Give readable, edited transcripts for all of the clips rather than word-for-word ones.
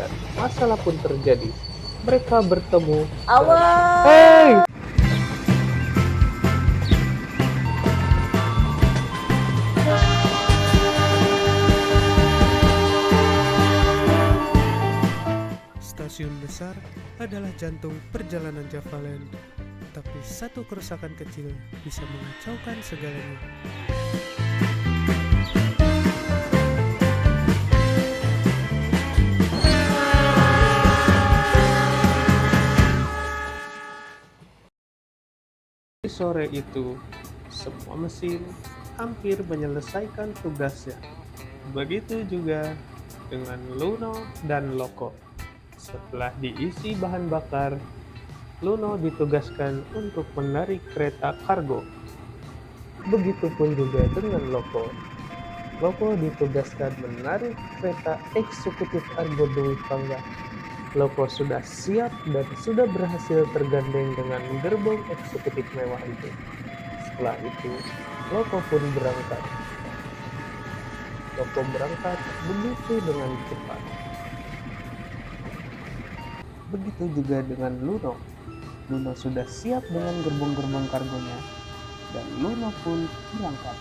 dan masalah pun terjadi. Mereka bertemu. Awas! Hey! Stasiun besar adalah jantung perjalanan Javaland, tapi satu kerusakan kecil bisa mengacaukan segalanya. Di sore itu, semua mesin hampir menyelesaikan tugasnya. Begitu juga dengan Luno dan Loko. Setelah diisi bahan bakar, Luno ditugaskan untuk menarik kereta kargo. Begitupun juga dengan Loko. Loko ditugaskan menarik kereta eksekutif Argo Dwi Pangga. Loko sudah siap dan sudah berhasil tergandeng dengan gerbong eksekutif mewah itu. Setelah itu, Loko pun berangkat. Loko berangkat begitu dengan cepat. Begitu juga dengan Luno. Luno sudah siap dengan gerbong-gerbong kargonya. Dan Luno pun berangkat.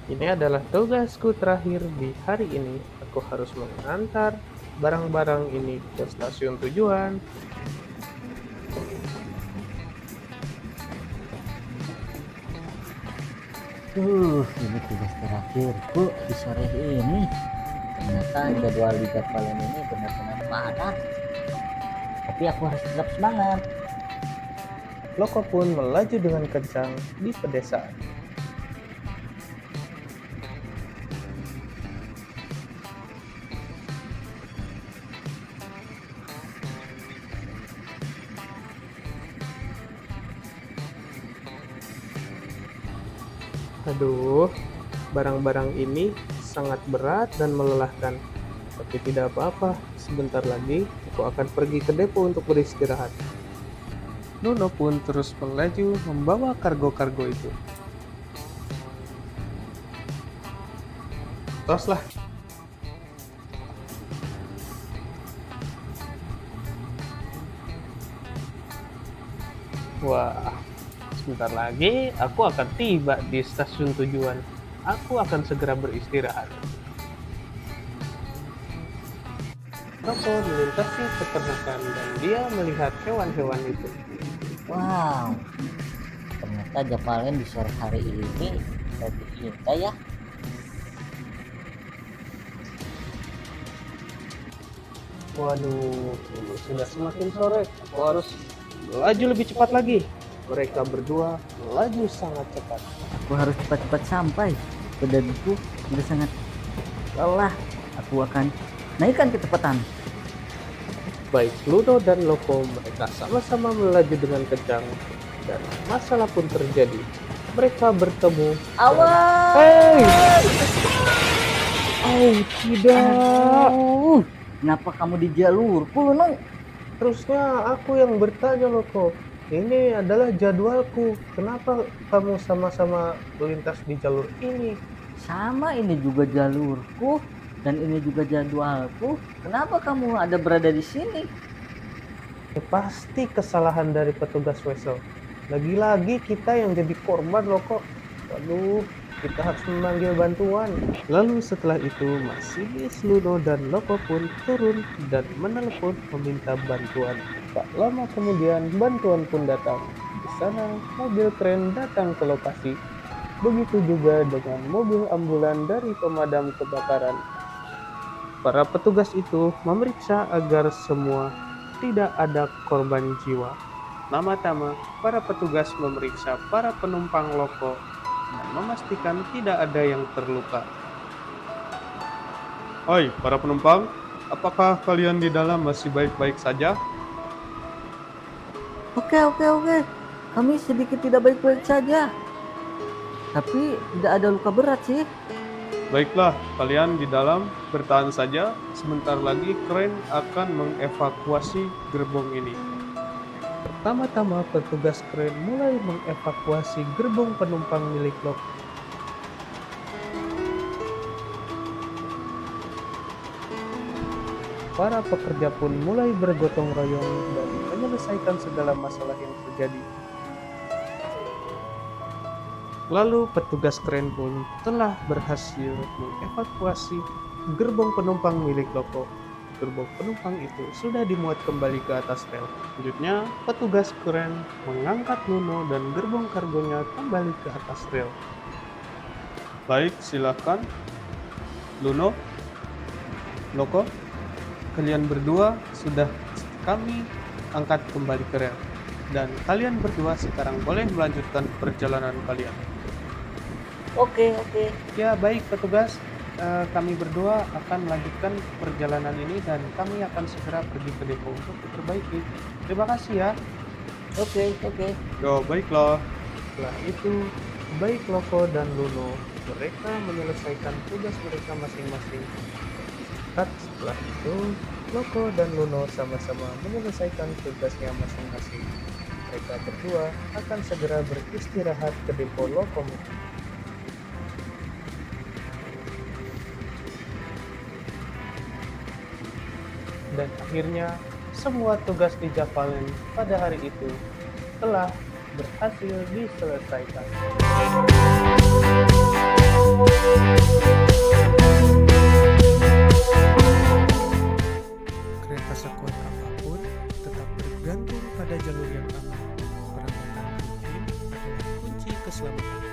Ini adalah tugasku terakhir di hari ini. Aku harus mengantar barang-barang ini ke stasiun tujuan. Ini tugas terakhirku di sore ini. Ternyata jadwal di Javaland ini benar-benar padat. Tapi aku harus tetap semangat. Loko pun melaju dengan kencang di pedesaan. Aduh, barang-barang ini sangat berat dan melelahkan. Tapi tidak apa-apa, sebentar lagi aku akan pergi ke depo untuk beristirahat. Nuno pun terus melaju membawa kargo-kargo itu. Toslah. Wah, sebentar lagi aku akan tiba di stasiun tujuan. Aku akan segera beristirahat. Loko melintasi peternakan dan dia melihat hewan-hewan itu. Wow, ternyata Javaland di sore hari ini lebih indah ya. Waduh, ini sudah semakin sore. Aku harus melaju lebih cepat lagi. Mereka berdua melaju sangat cepat. Aku harus cepat-cepat sampai. Badanku sudah sangat lelah. Aku akan naikkan kecepatan. Baik Luno dan Loko, mereka sama-sama melaju dengan kencang. Dan masalah pun terjadi. Mereka bertemu. Awas! Hey! Oh, tidak. Kenapa kamu di jalurku, Luno? Terusnya aku yang bertanya, Loko. Ini adalah jadwalku. Kenapa kamu sama-sama melintas di jalur ini? Sama, ini juga jalurku dan ini juga jadwalku. Kenapa kamu ada berada di sini? Pasti kesalahan dari petugas wesel. Lagi-lagi kita yang jadi korban, Loko. Waduh, kita harus memanggil bantuan. Lalu setelah itu, Masinis, Luno, dan Loko pun turun dan menelepon meminta bantuan. Tak lama kemudian, bantuan pun datang. Di sana, mobil kren datang ke lokasi. Begitu juga dengan mobil ambulan dari pemadam kebakaran. Para petugas itu memeriksa agar semua tidak ada korban jiwa. Pertama-tama, para petugas memeriksa para penumpang Loko dan memastikan tidak ada yang terluka. Hai, para penumpang, apakah kalian di dalam masih baik-baik saja? Oke. Kami sedikit tidak baik-baik saja. Tapi tidak ada luka berat sih. Baiklah, kalian di dalam bertahan saja. Sebentar lagi kren akan mengevakuasi gerbong ini. Pertama-tama petugas kren mulai mengevakuasi gerbong penumpang milik Loki. Para pekerja pun mulai bergotong royong dan menyelesaikan segala masalah yang terjadi. Lalu petugas kren pun telah berhasil mengevakuasi gerbong penumpang milik Loko. Gerbong penumpang itu sudah dimuat kembali ke atas rel. Selanjutnya, petugas kren mengangkat Luno dan gerbong kargonya kembali ke atas rel. Baik, silakan. Luno, Loko, kalian berdua sudah kami angkat kembali ke rel. Dan kalian berdua sekarang boleh melanjutkan perjalanan kalian. Oke. Ya, baik petugas. Kami berdua akan melanjutkan perjalanan ini dan kami akan segera pergi ke depo untuk diperbaiki. Terima kasih ya. Oke. Ya, baiklah. Setelah itu, baik Loko dan Luno, mereka menyelesaikan tugas mereka masing-masing. Setelah itu, Loko dan Luno sama-sama menyelesaikan tugasnya masing-masing. Mereka berdua akan segera beristirahat ke depo lokomotif. Dan akhirnya, semua tugas di Javalen pada hari itu telah berhasil diselesaikan. Kereta sekuat apapun tetap bergantung pada jalur yang aman. Perawatan rutin adalah kunci keselamatan.